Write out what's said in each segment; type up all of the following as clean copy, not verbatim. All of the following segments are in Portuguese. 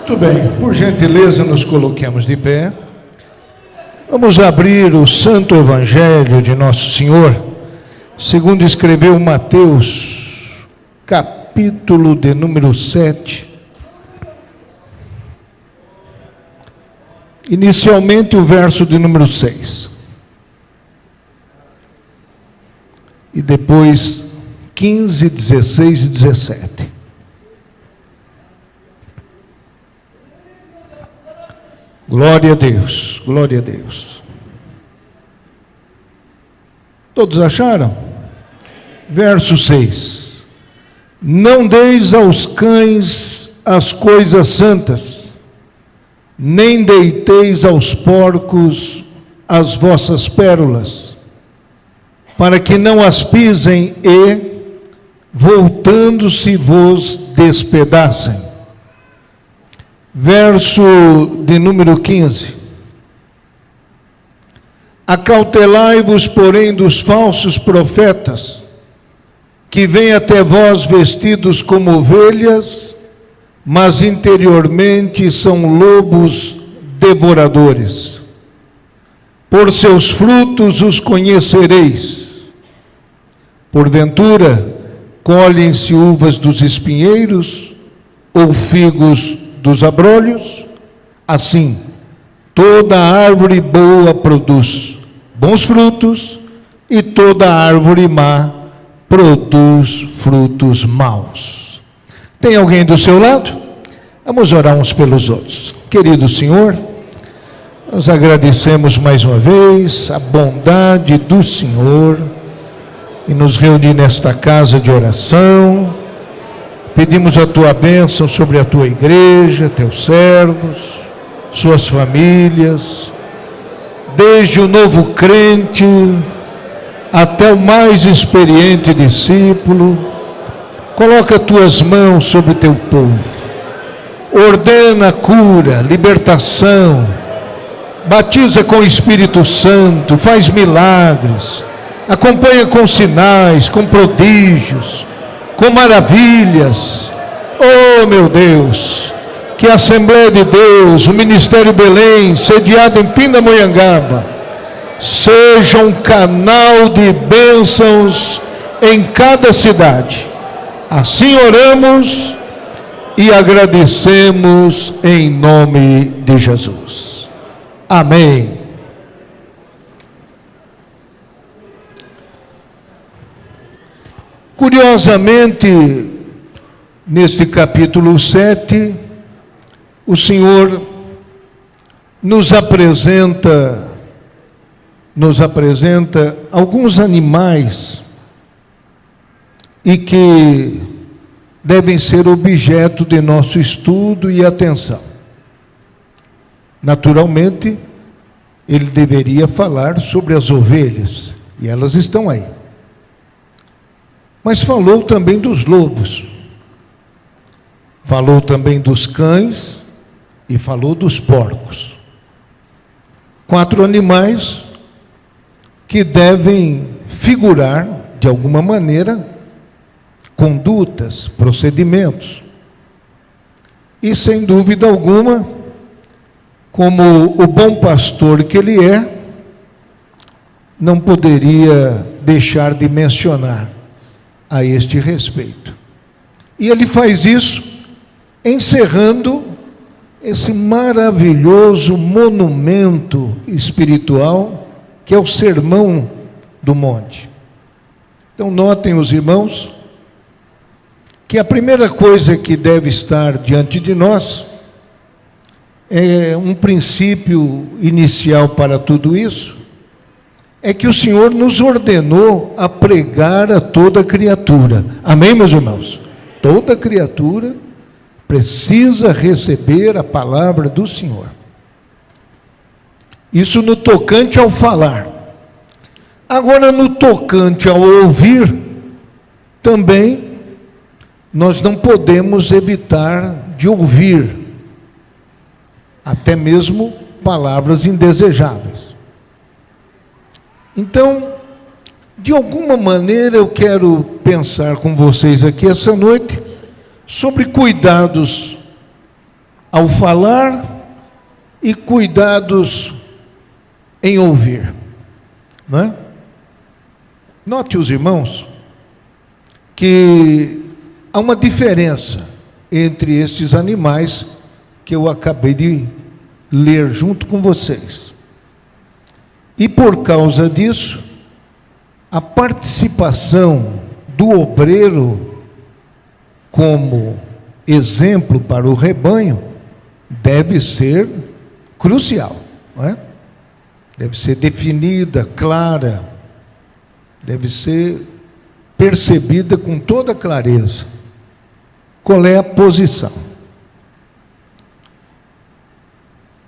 Muito bem, por gentileza nos coloquemos de pé. Vamos abrir o Santo Evangelho de Nosso Senhor, segundo escreveu Mateus, capítulo de número 7. Inicialmente o verso de número 6. E depois 15, 16 e 17. Glória a Deus, glória a Deus. Todos acharam? Verso 6. Não deis aos cães as coisas santas, nem deiteis aos porcos as vossas pérolas, para que não as pisem e, voltando-se, vos despedacem. Verso de número 15. Acautelai-vos, porém, dos falsos profetas, que vêm até vós vestidos como ovelhas, mas interiormente são lobos devoradores. Por seus frutos os conhecereis. Porventura, colhem-se uvas dos espinheiros, ou figos dos abrolhos? Assim, toda árvore boa produz bons frutos, e toda árvore má produz frutos maus. Tem alguém do seu lado? Vamos orar uns pelos outros. Querido Senhor, nós agradecemos mais uma vez a bondade do Senhor em nos reunir nesta casa de oração. Pedimos a tua bênção sobre a tua igreja, teus servos, suas famílias, desde o novo crente até o mais experiente discípulo. Coloca tuas mãos sobre teu povo, ordena cura, libertação, batiza com o Espírito Santo, faz milagres, acompanha com sinais, com prodígios, com maravilhas. Oh meu Deus, que a Assembleia de Deus, o Ministério Belém, sediado em Pindamonhangaba, seja um canal de bênçãos em cada cidade. Assim oramos e agradecemos em nome de Jesus. Amém. Curiosamente, neste capítulo 7, o Senhor nos apresenta alguns animais e que devem ser objeto de nosso estudo e atenção. Naturalmente, ele deveria falar sobre as ovelhas, e elas estão aí. Mas falou também dos lobos, falou também dos cães e falou dos porcos. 4 animais que devem figurar, de alguma maneira, condutas, procedimentos. E, sem dúvida alguma, como o bom pastor que ele é, não poderia deixar de mencionar a este respeito. E ele faz isso encerrando esse maravilhoso monumento espiritual que é o Sermão do Monte. Então notem, os irmãos, que a primeira coisa que deve estar diante de nós é um princípio inicial para tudo isso, é que o Senhor nos ordenou a pregar a toda criatura. Amém, meus irmãos? Toda criatura precisa receber a palavra do Senhor. Isso no tocante ao falar. Agora, no tocante ao ouvir, também nós não podemos evitar de ouvir até mesmo palavras indesejáveis. Então, de alguma maneira eu quero pensar com vocês aqui essa noite sobre cuidados ao falar e cuidados em ouvir. Não é? Note, os irmãos, que há uma diferença entre estes animais que eu acabei de ler junto com vocês. E por causa disso, a participação do obreiro como exemplo para o rebanho deve ser crucial, não é? Deve ser definida, clara, deve ser percebida com toda clareza. Qual é a posição?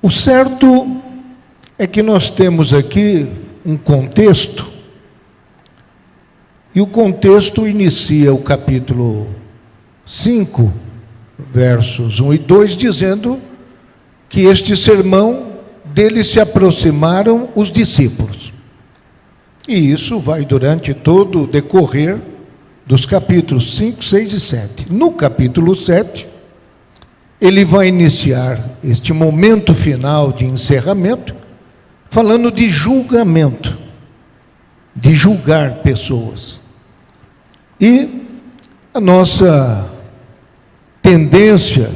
O certo é que nós temos aqui um contexto, e o contexto inicia o capítulo 5, versos 1 e 2, dizendo que este sermão, dele se aproximaram os discípulos. E isso vai durante todo o decorrer dos capítulos 5, 6 e 7. No capítulo 7, ele vai iniciar este momento final de encerramento, falando de julgamento, de julgar pessoas. E a nossa tendência,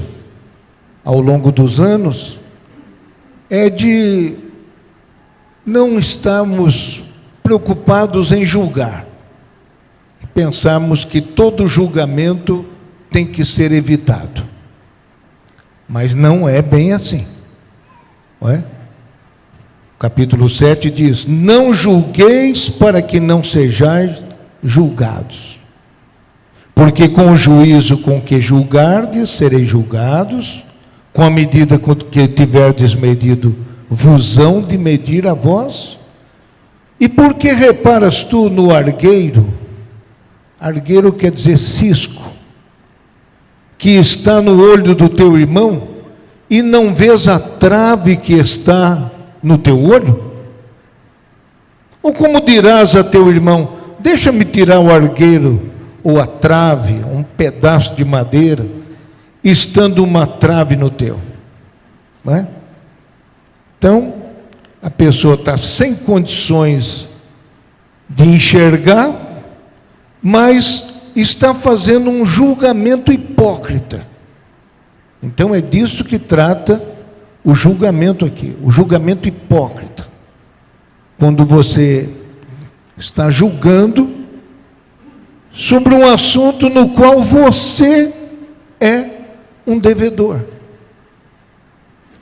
ao longo dos anos, é de não estarmos preocupados em julgar. E pensarmos que todo julgamento tem que ser evitado. Mas não é bem assim. Não é? O capítulo 7 diz: não julgueis para que não sejais julgados. Porque com o juízo com que julgardes, sereis julgados, com a medida com que tiverdes medido, vos hão de medir a vós. E por que reparas tu no argueiro? Argueiro quer dizer cisco, que está no olho do teu irmão, e não vês a trave que está no teu olho? Ou como dirás a teu irmão: deixa-me tirar o argueiro, ou a trave, um pedaço de madeira, estando uma trave no teu? Não é? Então, a pessoa está sem condições de enxergar, mas está fazendo um julgamento hipócrita. Então é disso que trata o julgamento aqui, o julgamento hipócrita. Quando você está julgando sobre um assunto no qual você é um devedor.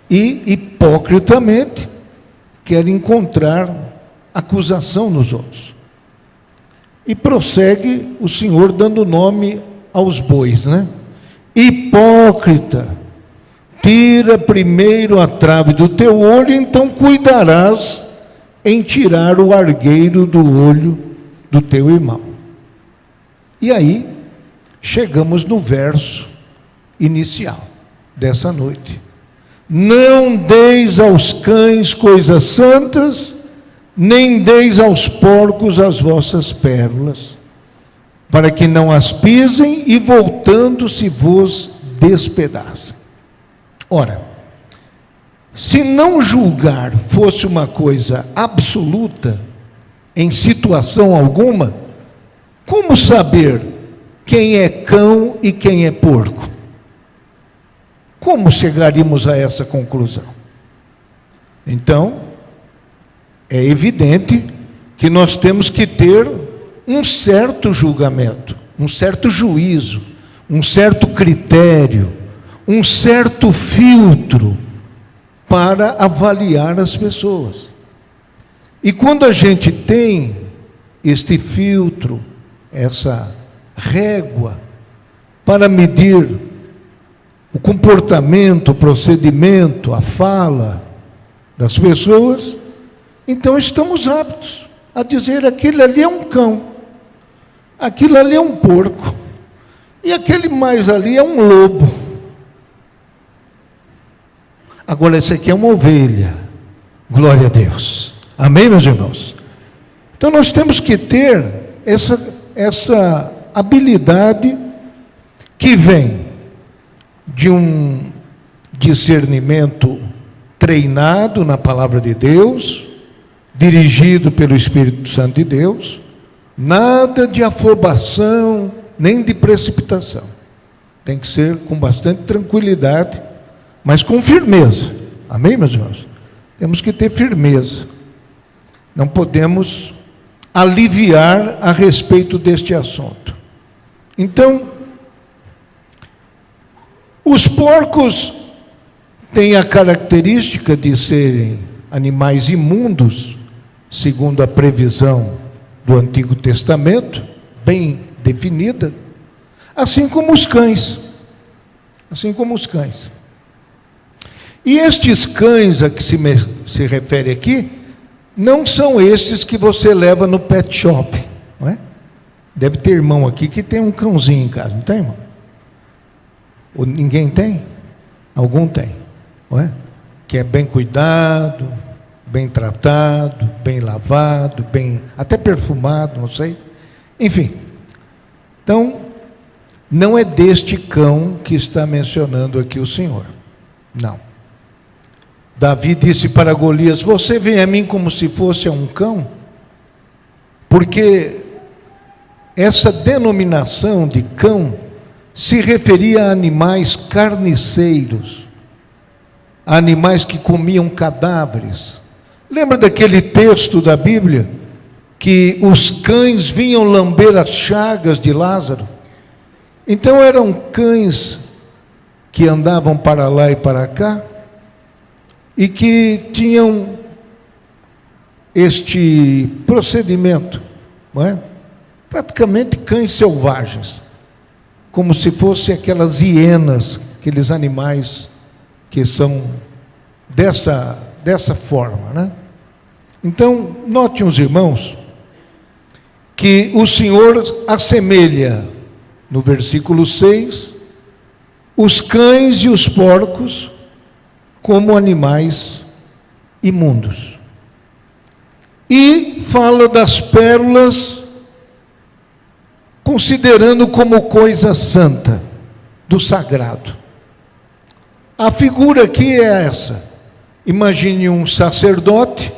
E, hipocritamente, quer encontrar acusação nos outros. E prossegue o Senhor dando nome aos bois, né? Hipócrita, tira primeiro a trave do teu olho, então cuidarás em tirar o argueiro do olho do teu irmão. E aí, chegamos no verso inicial dessa noite. Não deis aos cães coisas santas, nem deis aos porcos as vossas pérolas, para que não as pisem e voltando-se vos despedacem. Ora, se não julgar fosse uma coisa absoluta, em situação alguma, como saber quem é cão e quem é porco? Como chegaríamos a essa conclusão? Então, é evidente que nós temos que ter um certo julgamento, um certo juízo, um certo critério, um certo filtro para avaliar as pessoas. E quando a gente tem este filtro, essa régua para medir o comportamento, o procedimento, a fala das pessoas, então estamos aptos a dizer: aquele ali é um cão, aquilo ali é um porco, e aquele mais ali é um lobo. Agora esse aqui é uma ovelha. Glória a Deus. Amém, meus irmãos? Então nós temos que ter essa habilidade que vem discernimento treinado na palavra de Deus, dirigido pelo Espírito Santo de Deus, nada de afobação, nem de precipitação. Tem que ser com bastante tranquilidade, mas com firmeza. Amém, meus irmãos? Temos que ter firmeza. Não podemos aliviar a respeito deste assunto. Então, os porcos têm a característica de serem animais imundos, segundo a previsão do Antigo Testamento, bem definida, assim como os cães. Assim como os cães. E estes cães a que se refere aqui, não são estes que você leva no pet shop, não é? Deve ter irmão aqui que tem um cãozinho em casa, não tem, irmão? Ou ninguém tem? Algum tem, não é? Que é bem cuidado, bem tratado, bem lavado, bem, até perfumado, não sei. Enfim, então, não é deste cão que está mencionando aqui o Senhor, não. Davi disse para Golias: você vem a mim como se fosse a um cão? Porque essa denominação de cão se referia a animais carniceiros, a animais que comiam cadáveres. Lembra daquele texto da Bíblia que os cães vinham lamber as chagas de Lázaro? Então eram cães que andavam para lá e para cá e que tinham este procedimento, não é? Praticamente cães selvagens, como se fossem aquelas hienas, aqueles animais que são dessa forma, né? Então, note, os irmãos, que o Senhor assemelha, no versículo 6, os cães e os porcos como animais imundos. E fala das pérolas, considerando como coisa santa, do sagrado. A figura aqui é essa. Imagine um sacerdote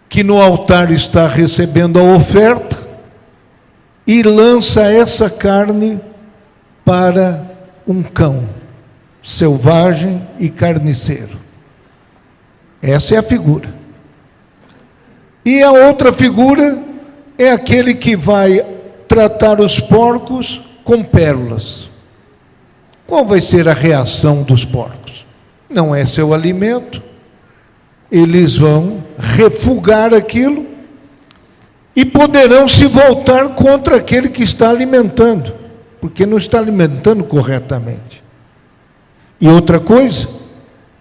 que no altar está recebendo a oferta e lança essa carne para um cão selvagem e carniceiro. Essa é a figura. E a outra figura é aquele que vai tratar os porcos com pérolas. Qual vai ser a reação dos porcos? Não é seu alimento. Eles vão refugar aquilo e poderão se voltar contra aquele que está alimentando, porque não está alimentando corretamente. E outra coisa,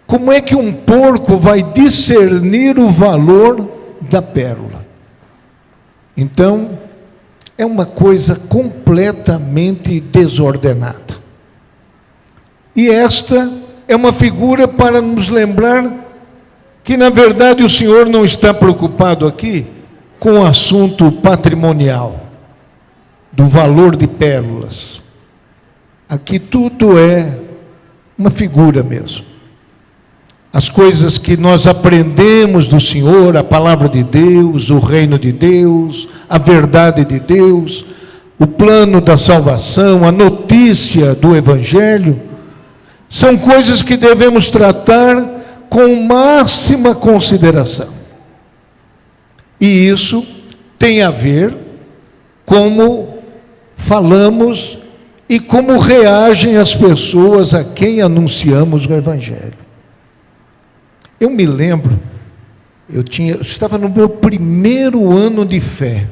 como é que um porco vai discernir o valor da pérola? Então, é uma coisa completamente desordenada. E esta é uma figura para nos lembrar que, na verdade, o Senhor não está preocupado aqui com o assunto patrimonial, do valor de pérolas. Aqui tudo é uma figura mesmo. As coisas que nós aprendemos do Senhor, a palavra de Deus, o reino de Deus, a verdade de Deus, o plano da salvação, a notícia do Evangelho, são coisas que devemos tratar com máxima consideração. E isso tem a ver como falamos e como reagem as pessoas a quem anunciamos o Evangelho. Eu me lembro, eu estava no meu primeiro ano de fé,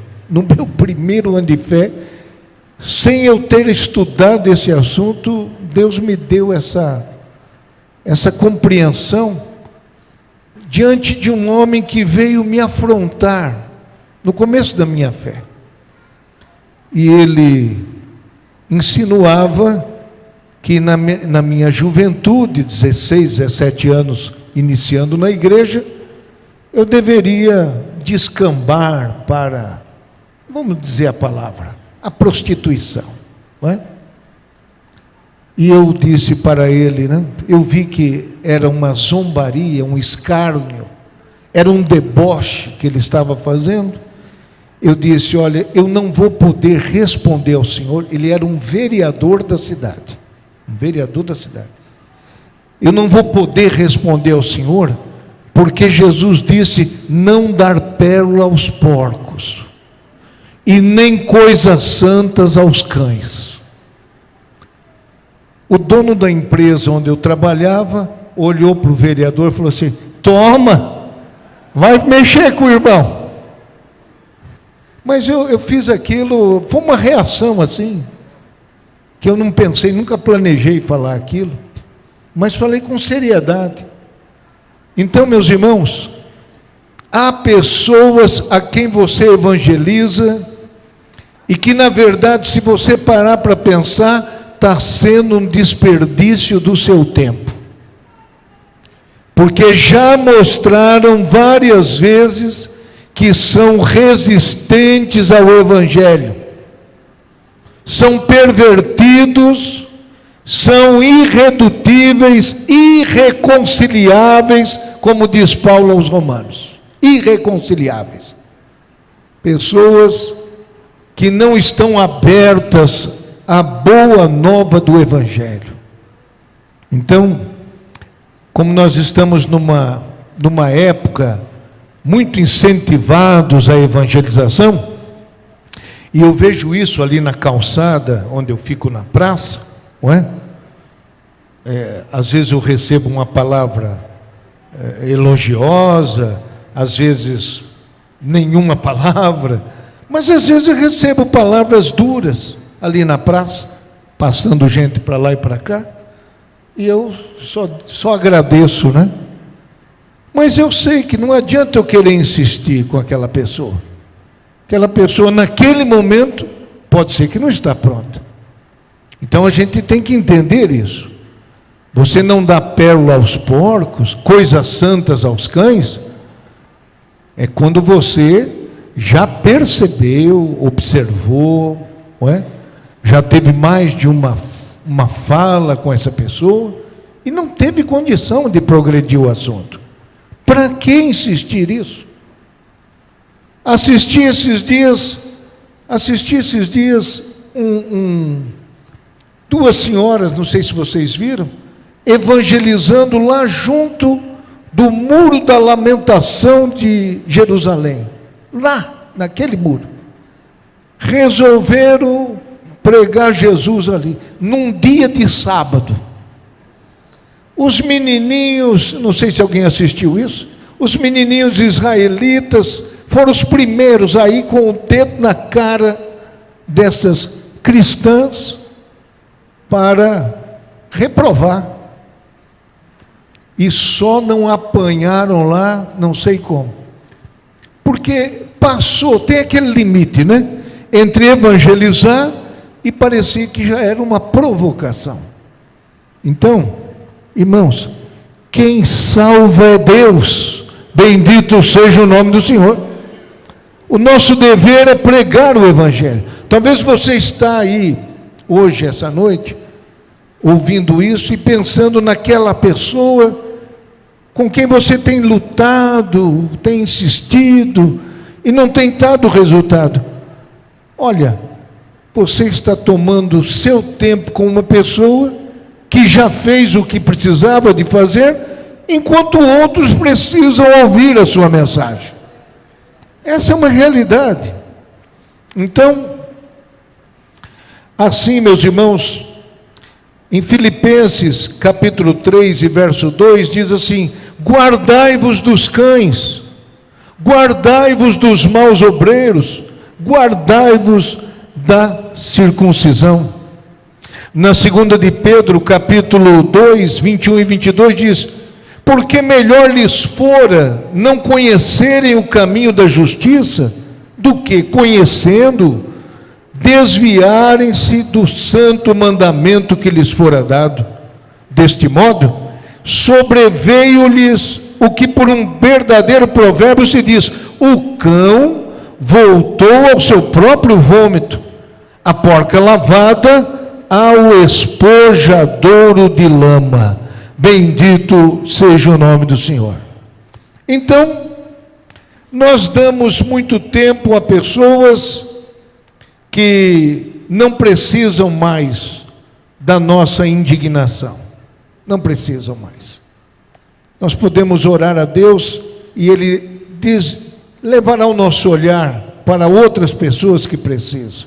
sem eu ter estudado esse assunto, Deus me deu essa compreensão diante de um homem que veio me afrontar no começo da minha fé. E ele insinuava que na minha juventude, 16, 17 anos, iniciando na igreja, eu deveria descambar para, vamos dizer a palavra, a prostituição, não é? E eu disse para ele, né? Eu vi que era uma zombaria, um escárnio, era um deboche que ele estava fazendo. Eu disse: olha, eu não vou poder responder ao senhor. Ele era um vereador da cidade, um vereador da cidade. Eu não vou poder responder ao senhor, porque Jesus disse: não dar pérola aos porcos, e nem coisas santas aos cães. O dono da empresa onde eu trabalhava olhou para o vereador e falou assim: toma, vai mexer com o irmão. Mas eu fiz aquilo, foi uma reação assim, que eu não pensei, nunca planejei falar aquilo, mas falei com seriedade. Então, meus irmãos, há pessoas a quem você evangeliza, e que na verdade, se você parar para pensar, está sendo um desperdício do seu tempo, porque já mostraram várias vezes que são resistentes ao Evangelho, são pervertidos, são irredutíveis, irreconciliáveis, como diz Paulo aos Romanos, irreconciliáveis, pessoas que não estão abertas à boa nova do Evangelho. Então, como nós estamos numa época muito incentivados à evangelização, e eu vejo isso ali na calçada, onde eu fico na praça, não é? Às vezes eu recebo uma palavra elogiosa, às vezes nenhuma palavra, mas às vezes eu recebo palavras duras ali na praça, passando gente para lá e para cá, e eu só agradeço, né? Mas eu sei que não adianta eu querer insistir com aquela pessoa. Aquela pessoa, naquele momento, pode ser que não está pronta. Então a gente tem que entender isso. Você não dá pérola aos porcos, coisas santas aos cães, é quando você já percebeu, observou, não é? Já teve mais de uma fala com essa pessoa e não teve condição de progredir o assunto. Para que insistir isso? Assisti esses dias duas senhoras, não sei se vocês viram, evangelizando lá junto do Muro da Lamentação de Jerusalém. Lá, naquele muro. Resolveram pregar Jesus ali, num dia de sábado. Os menininhos, não sei se alguém assistiu isso, os menininhos israelitas foram os primeiros aí com o dedo na cara dessas cristãs para reprovar. E só não apanharam lá, não sei como. Porque passou, tem aquele limite, né? Entre evangelizar e parecia que já era uma provocação. Então, irmãos, quem salva é Deus, bendito seja o nome do Senhor. O nosso dever é pregar o Evangelho. Talvez você está aí, hoje, essa noite, ouvindo isso e pensando naquela pessoa com quem você tem lutado, tem insistido, e não tem dado resultado. Olha, você está tomando o seu tempo com uma pessoa que já fez o que precisava de fazer, enquanto outros precisam ouvir a sua mensagem. Essa é uma realidade. Então, assim, meus irmãos, em Filipenses capítulo 3 e verso 2, diz assim: guardai-vos dos cães, guardai-vos dos maus obreiros, guardai-vos da circuncisão. Na segunda de Pedro, capítulo 2, 21 e 22, diz: porque melhor lhes fora não conhecerem o caminho da justiça, do que, conhecendo, desviarem-se do santo mandamento que lhes fora dado. Deste modo, sobreveio-lhes o que por um verdadeiro provérbio se diz: o cão voltou ao seu próprio vômito, a porca lavada ao espojadouro de lama. Bendito seja o nome do Senhor. Então, nós damos muito tempo a pessoas que não precisam mais da nossa indignação. Não precisam mais. Nós podemos orar a Deus e Ele levará o nosso olhar para outras pessoas que precisam.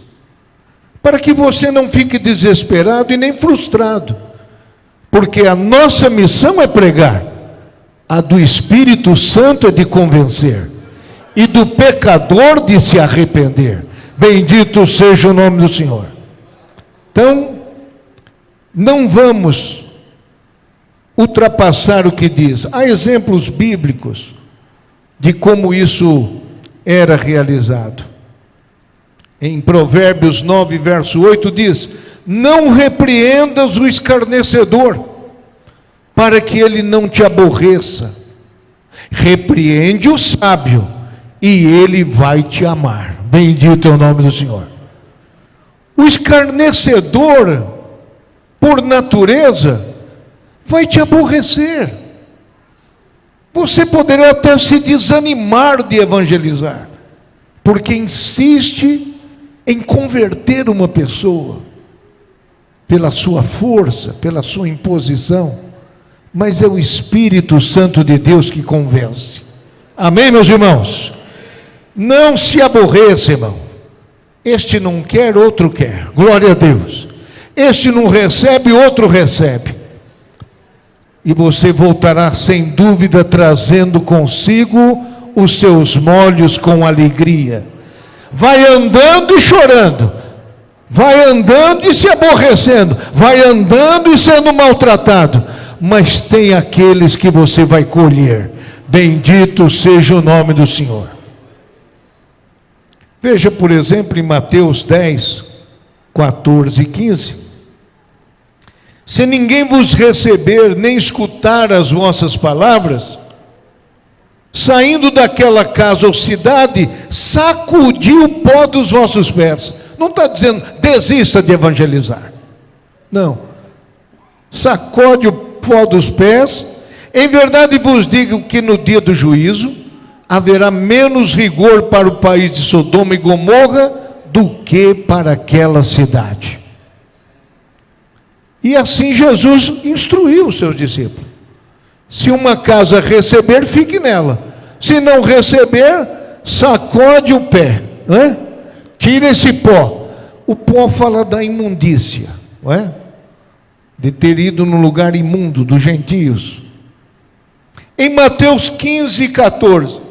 Para que você não fique desesperado e nem frustrado. Porque a nossa missão é pregar. A do Espírito Santo é de convencer. E do pecador de se arrepender. Bendito seja o nome do Senhor. Então, não vamos ultrapassar o que diz. Há exemplos bíblicos de como isso era realizado. Em Provérbios 9, verso 8 diz: não repreendas o escarnecedor, para que ele não te aborreça. Repreende o sábio, e ele vai te amar. Bendito é o nome do Senhor. O escarnecedor, por natureza, vai te aborrecer. Você poderia até se desanimar de evangelizar, porque insiste em converter uma pessoa, pela sua força, pela sua imposição, mas é o Espírito Santo de Deus que convence. Amém, meus irmãos? Não se aborreça, irmão. Este não quer, outro quer. Glória a Deus. Este não recebe, outro recebe. E você voltará sem dúvida trazendo consigo os seus molhos com alegria. Vai andando e chorando, vai andando e se aborrecendo, vai andando e sendo maltratado, mas tem aqueles que você vai colher. Bendito seja o nome do Senhor. Veja, por exemplo, em Mateus 10, 14 e 15. Se ninguém vos receber, nem escutar as vossas palavras, saindo daquela casa ou cidade, sacudi o pó dos vossos pés. Não está dizendo, desista de evangelizar. Não. Sacode o pó dos pés. Em verdade vos digo que no dia do juízo, haverá menos rigor para o país de Sodoma e Gomorra, do que para aquela cidade. E assim Jesus instruiu os seus discípulos. Se uma casa receber, fique nela. Se não receber, sacode o pé, não é? Tira esse pó. O pó fala da imundícia, não é? De ter ido no lugar imundo dos gentios. Em Mateus 15, 14,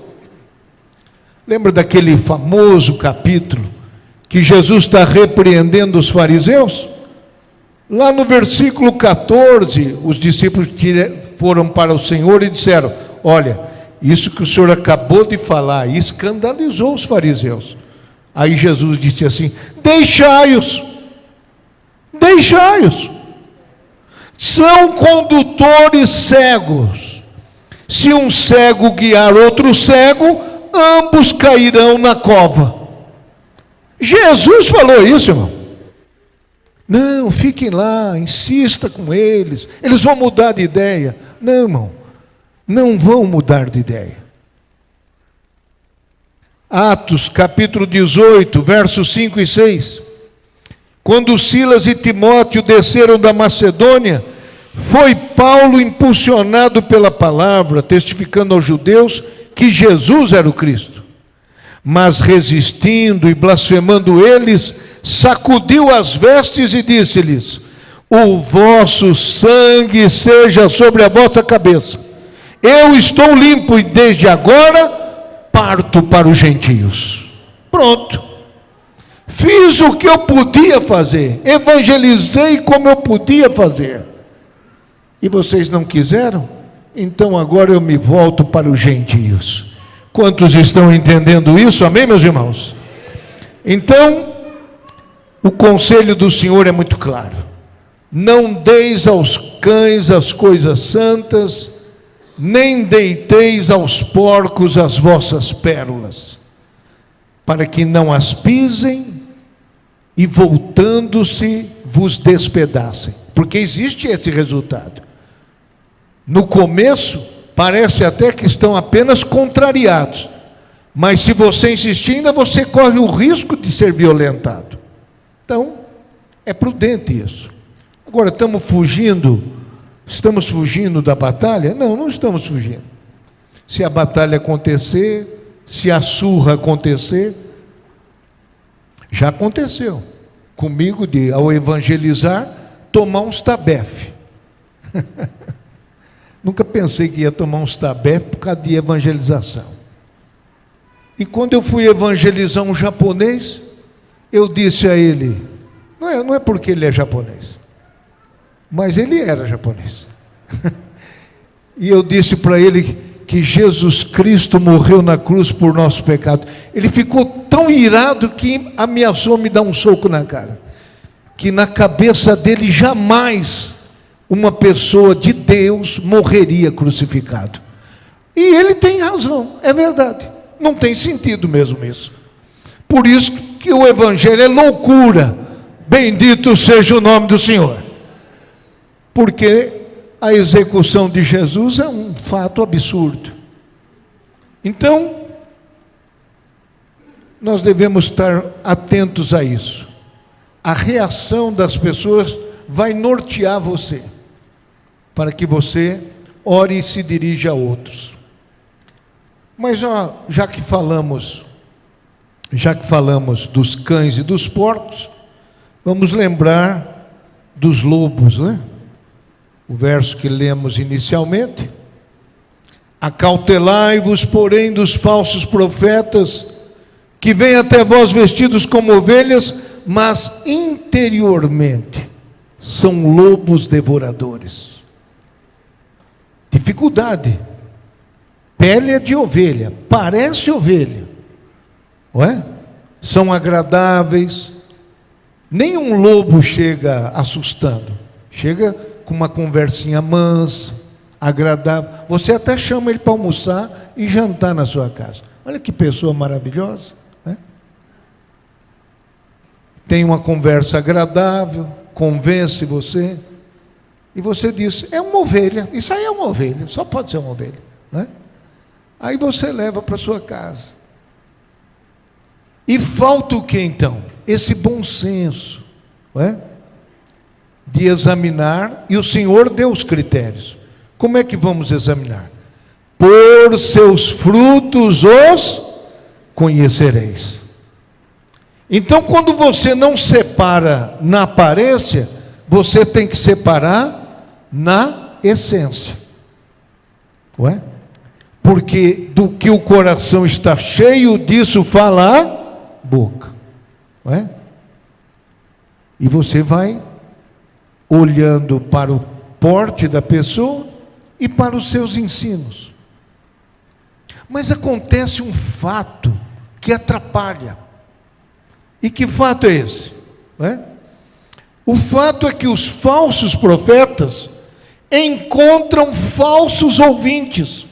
lembra daquele famoso capítulo que Jesus está repreendendo os fariseus? Lá no versículo 14, os discípulos foram para o Senhor e disseram: olha, isso que o Senhor acabou de falar escandalizou os fariseus. Aí Jesus disse assim: deixai-os, deixai-os, são condutores cegos. Se um cego guiar outro cego, ambos cairão na cova. Jesus falou isso, irmão. Não, fiquem lá, insista com eles, eles vão mudar de ideia. Não, irmão, não vão mudar de ideia. Atos, capítulo 18, versos 5 e 6. Quando Silas e Timóteo desceram da Macedônia, foi Paulo impulsionado pela palavra, testificando aos judeus que Jesus era o Cristo. Mas resistindo e blasfemando eles, sacudiu as vestes e disse-lhes: o vosso sangue seja sobre a vossa cabeça. Eu estou limpo e desde agora parto para os gentios. Pronto. Fiz o que eu podia fazer, evangelizei como eu podia fazer. E vocês não quiseram? Então agora eu me volto para os gentios. Quantos estão entendendo isso? Amém, meus irmãos? Então, o conselho do Senhor é muito claro: não deis aos cães as coisas santas, nem deiteis aos porcos as vossas pérolas, para que não as pisem e voltando-se vos despedacem. Porque existe esse resultado. No começo, parece até que estão apenas contrariados. Mas se você insistir, ainda você corre o risco de ser violentado. Então, é prudente isso. Agora, estamos fugindo da batalha? Não, não estamos fugindo. Se a batalha acontecer, se a surra acontecer, já aconteceu. Comigo, ao evangelizar, tomar uns tabefe. Nunca pensei que ia tomar uns tabefe por causa de evangelização. E quando eu fui evangelizar um japonês, eu disse a ele, não é porque ele é japonês, mas ele era japonês. E eu disse para ele que Jesus Cristo morreu na cruz por nosso pecado. Ele ficou tão irado que ameaçou me dar um soco na cara. Que na cabeça dele jamais uma pessoa de Deus morreria crucificado. E ele tem razão, é verdade. Não tem sentido mesmo isso. Por isso que o evangelho é loucura. Bendito seja o nome do Senhor. Porque a execução de Jesus é um fato absurdo. Então, nós devemos estar atentos a isso. A reação das pessoas vai nortear você, para que você ore e se dirija a outros. Mas já que falamos dos cães e dos porcos, vamos lembrar dos lobos, né? O verso que lemos inicialmente. Acautelai-vos, porém, dos falsos profetas, que vêm até vós vestidos como ovelhas, mas interiormente são lobos devoradores. Dificuldade. Pele é de ovelha, parece ovelha, não é? São agradáveis. Nenhum lobo chega assustando. Chega com uma conversinha mansa, agradável. Você até chama ele para almoçar e jantar na sua casa. Olha que pessoa maravilhosa, né? Tem uma conversa agradável, convence você, e você diz, é uma ovelha, isso aí é uma ovelha, só pode ser uma ovelha, né? Aí você leva para sua casa. E falta o que então? Esse bom senso, não é? De examinar, e o Senhor deu os critérios. Como é que vamos examinar? Por seus frutos os conhecereis. Então, quando você não separa na aparência, você tem que separar na essência. Não é? Porque do que o coração está cheio, disso fala a boca. Não é? E você vai olhando para o porte da pessoa e para os seus ensinos. Mas acontece um fato que atrapalha. E que fato é esse? Não é? O fato é que os falsos profetas encontram falsos ouvintes.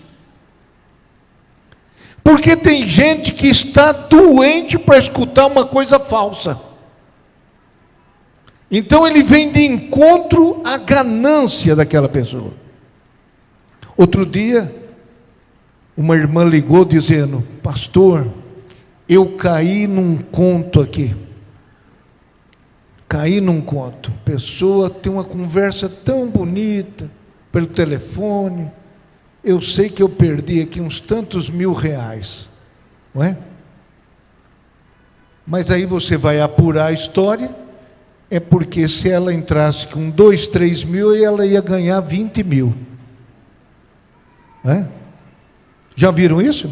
Porque tem gente que está doente para escutar uma coisa falsa. Então ele vem de encontro à ganância daquela pessoa. Outro dia, uma irmã ligou dizendo, pastor, eu caí num conto aqui. Caí num conto. A pessoa tem uma conversa tão bonita pelo telefone. Eu sei que eu perdi aqui uns tantos R$1.000, não é? Mas aí você vai apurar a história, é porque se ela entrasse com 2, 3 mil, ela ia ganhar 20 mil. Não é? Já viram isso?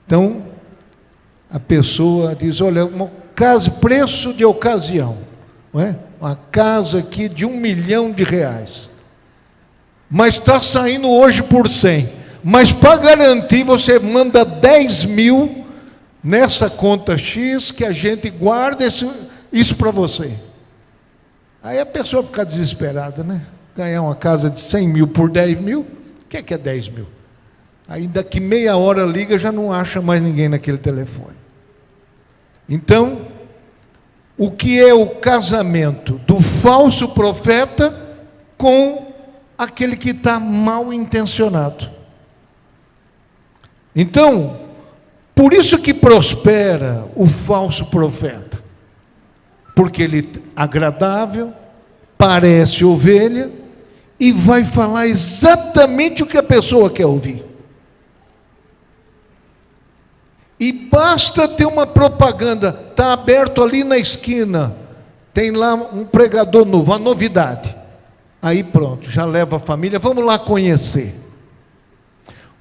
Então, a pessoa diz, olha, preço de ocasião, não é? Uma casa aqui de R$1 milhão, mas está saindo hoje por 100, mas para garantir você manda 10 mil nessa conta X que a gente guarda isso para você. Aí a pessoa fica desesperada, né? Ganhar uma casa de 100 mil por 10 mil, o que é 10 mil? Aí daqui meia hora liga, já não acha mais ninguém naquele telefone. Então, o que é o casamento do falso profeta com aquele que está mal intencionado. Então, por isso que prospera o falso profeta, porque ele é agradável, parece ovelha e vai falar exatamente o que a pessoa quer ouvir. E basta ter uma propaganda, está aberto ali na esquina, tem lá um pregador novo, uma novidade. Aí pronto, já leva a família, vamos lá conhecer.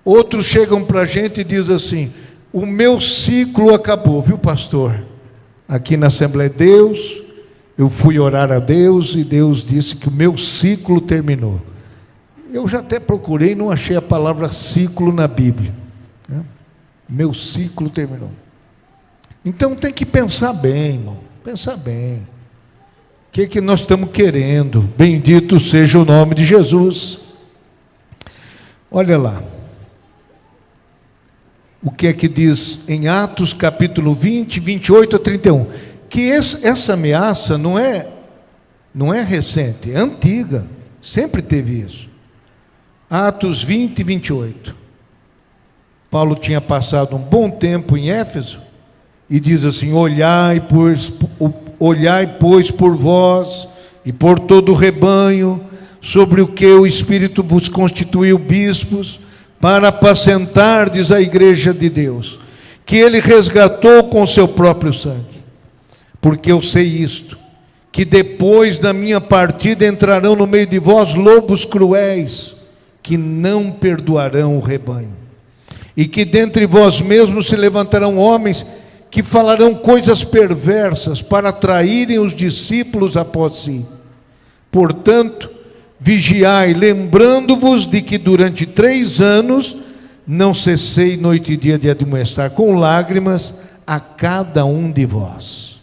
Outros chegam para a gente e dizem assim: o meu ciclo acabou, viu, pastor? Aqui na Assembleia de Deus, eu fui orar a Deus e Deus disse que o meu ciclo terminou. Eu já até procurei, não achei a palavra ciclo na Bíblia, né? Meu ciclo terminou. Então tem que pensar bem, irmão, pensar bem. O que nós estamos querendo? Bendito seja o nome de Jesus. Olha lá. O que é que diz em Atos capítulo 20, 28 a 31? Que essa ameaça não é recente, é antiga. Sempre teve isso. Atos 20, 28. Paulo tinha passado um bom tempo em Éfeso e diz assim: olhai, pois, por vós e por todo o rebanho, sobre o que o Espírito vos constituiu bispos, para apacentardes a igreja de Deus, que ele resgatou com seu próprio sangue. Porque eu sei isto, que depois da minha partida entrarão no meio de vós lobos cruéis, que não perdoarão o rebanho. E que dentre vós mesmos se levantarão homens que falarão coisas perversas para atraírem os discípulos após si. Portanto, vigiai, lembrando-vos de que durante 3 anos não cessei noite e dia de admoestar com lágrimas a cada um de vós.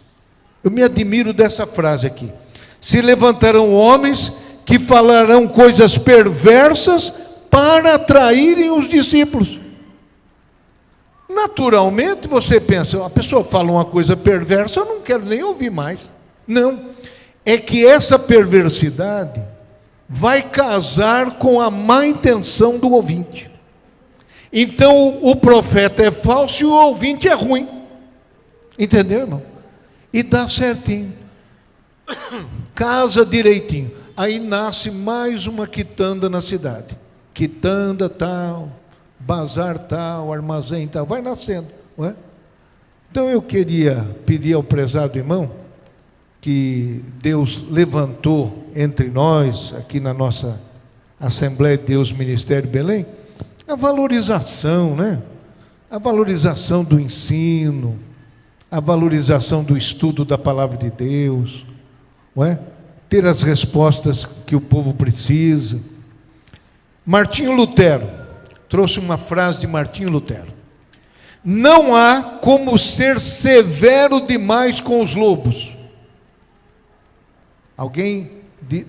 Eu me admiro dessa frase aqui. Se levantarão homens que falarão coisas perversas para atraírem os discípulos. Naturalmente você pensa, a pessoa fala uma coisa perversa, eu não quero nem ouvir mais. Não, é que essa perversidade vai casar com a má intenção do ouvinte. Então o profeta é falso e o ouvinte é ruim. Entendeu, irmão? E dá certinho. Casa direitinho. Aí nasce mais uma quitanda na cidade. Quitanda tal, bazar tal, armazém tal, vai nascendo, não é? Então eu queria pedir ao prezado irmão que Deus levantou entre nós, aqui na nossa Assembleia de Deus Ministério Belém, a valorização, né? A valorização do ensino, a valorização do estudo da Palavra de Deus, não é? Ter as respostas que o povo precisa. Martinho Lutero trouxe uma frase de Martinho Lutero: não há como ser severo demais com os lobos. Alguém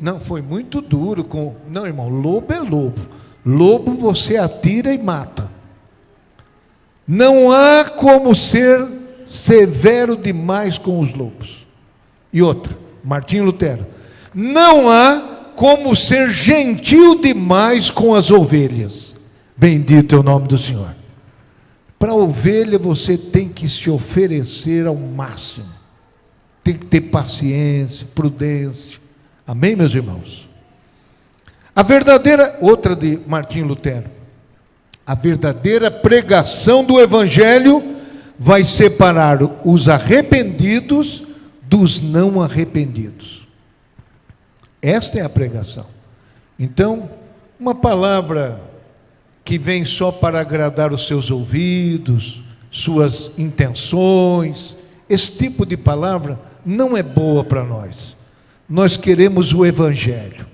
não, foi muito duro com... Não, irmão, lobo é lobo. Lobo você atira e mata. Não há como ser severo demais com os lobos. E outro, Martinho Lutero: não há como ser gentil demais com as ovelhas. Bendito é o nome do Senhor. Para a ovelha você tem que se oferecer ao máximo. Tem que ter paciência, prudência. Amém, meus irmãos? A verdadeira, outra de Martinho Lutero, a verdadeira pregação do Evangelho vai separar os arrependidos dos não arrependidos. Esta é a pregação. Então, uma palavra que vem só para agradar os seus ouvidos, suas intenções, esse tipo de palavra não é boa para nós. Nós queremos o Evangelho.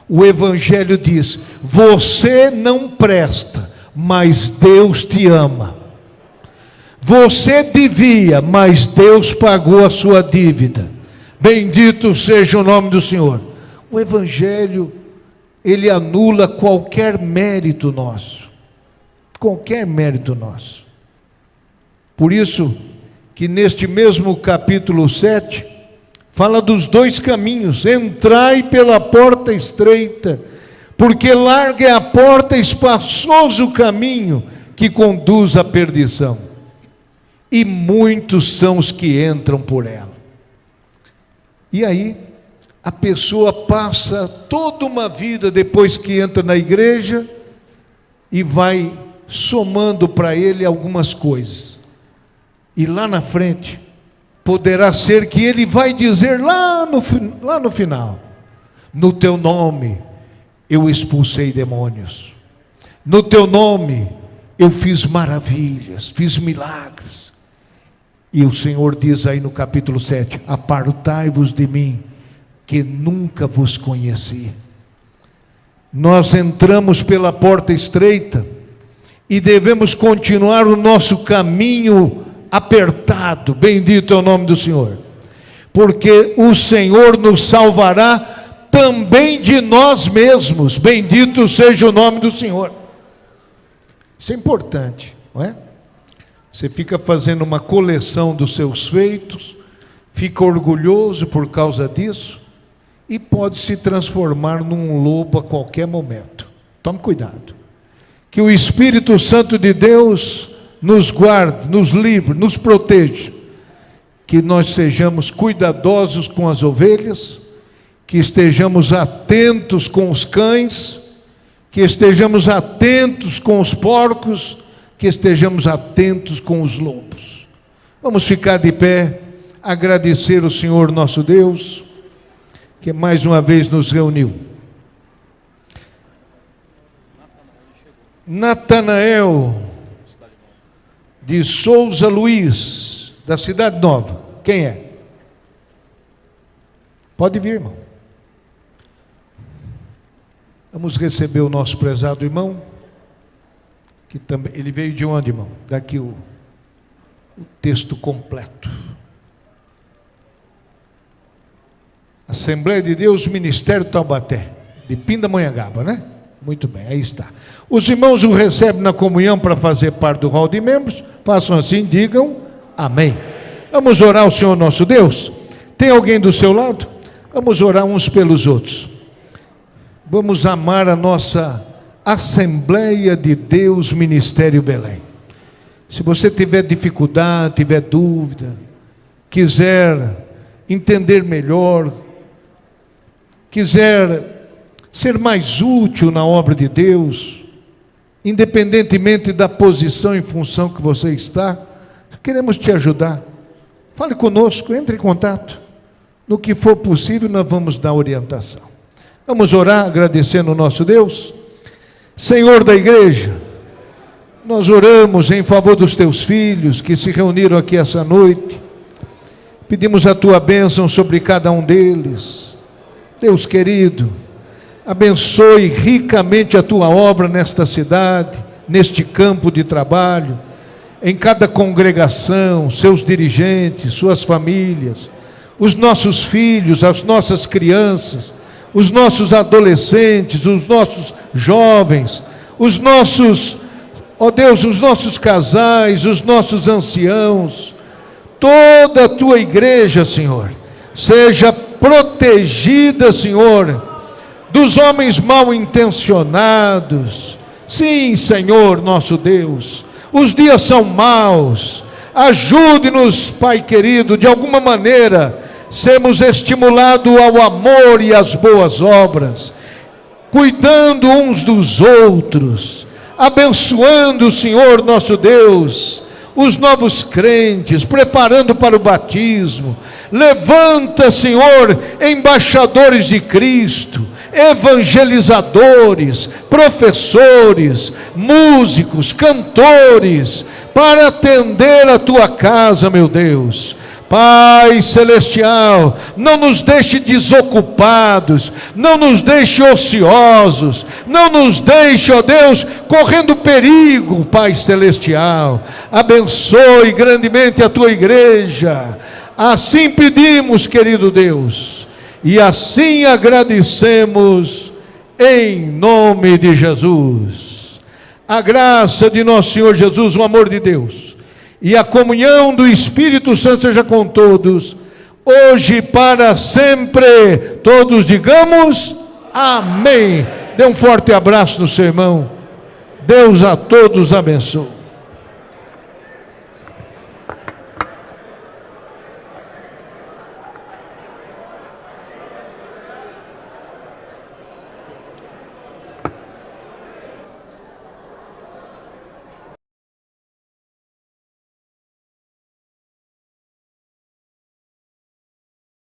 O Evangelho diz: você não presta, mas Deus te ama. Você devia, mas Deus pagou a sua dívida. Bendito seja o nome do Senhor. O Evangelho, ele anula qualquer mérito nosso. Qualquer mérito nosso. Por isso que neste mesmo capítulo 7, Fala dos dois caminhos: entrai pela porta estreita, porque larga é a porta, espaçoso o caminho que conduz à perdição, e muitos são os que entram por ela. E aí, a pessoa passa toda uma vida depois que entra na igreja e vai somando para ele algumas coisas. E lá na frente, poderá ser que ele vai dizer lá no final: no teu nome eu expulsei demônios, no teu nome eu fiz maravilhas, fiz milagres. E o Senhor diz aí no capítulo 7: apartai-vos de mim, que nunca vos conheci. Nós entramos pela porta estreita e devemos continuar o nosso caminho apertado, bendito é o nome do Senhor, porque o Senhor nos salvará também de nós mesmos, bendito seja o nome do Senhor. Isso é importante, não é? Você fica fazendo uma coleção dos seus feitos, fica orgulhoso por causa disso, e pode se transformar num lobo a qualquer momento. Tome cuidado, que o Espírito Santo de Deus nos guarde, nos livre, nos proteja, que nós sejamos cuidadosos com as ovelhas, que estejamos atentos com os cães, que estejamos atentos com os porcos, que estejamos atentos com os lobos. Vamos ficar de pé, agradecer o Senhor nosso Deus, que mais uma vez nos reuniu. Natanael de Souza Luiz, da Cidade Nova. Quem é? Pode vir, irmão. Vamos receber o nosso prezado irmão, que também, ele veio de onde, irmão? Daqui o texto completo. Assembleia de Deus, Ministério Taubaté, de Pindamonhangaba, né? Muito bem, aí está. Os irmãos o recebem na comunhão para fazer parte do hall de membros. Façam assim, digam amém. Vamos orar ao Senhor nosso Deus. Tem alguém do seu lado? Vamos orar uns pelos outros. Vamos amar a nossa Assembleia de Deus, Ministério Belém. Se você tiver dificuldade, tiver dúvida, quiser entender melhor, quiser ser mais útil na obra de Deus, independentemente da posição e função que você está, queremos te ajudar. Fale conosco, entre em contato. No que for possível, nós vamos dar orientação. Vamos orar agradecendo o nosso Deus. Senhor da igreja, nós oramos em favor dos teus filhos que se reuniram aqui essa noite. Pedimos a tua bênção sobre cada um deles. Deus querido, abençoe ricamente a tua obra nesta cidade, neste campo de trabalho, em cada congregação, seus dirigentes, suas famílias, os nossos filhos, as nossas crianças, os nossos adolescentes, os nossos jovens, os nossos, ó Deus, os nossos casais, os nossos anciãos, toda a tua igreja, Senhor, seja protegida, Senhor, dos homens mal intencionados. Sim, Senhor nosso Deus, os dias são maus. Ajude-nos, Pai querido, de alguma maneira sermos estimulados ao amor e às boas obras, cuidando uns dos outros, abençoando, Senhor nosso Deus, os novos crentes, preparando para o batismo. Levanta, Senhor, embaixadores de Cristo, evangelizadores, professores, músicos, cantores, para atender a tua casa, meu Deus. Pai celestial, não nos deixe desocupados, não nos deixe ociosos, não nos deixe, ó Deus, correndo perigo, Pai celestial. Abençoe grandemente a tua igreja. Assim pedimos, querido Deus, e assim agradecemos em nome de Jesus. A graça de nosso Senhor Jesus, o amor de Deus e a comunhão do Espírito Santo seja com todos, hoje e para sempre. Todos digamos amém. Dê um forte abraço no seu irmão. Deus a todos abençoe.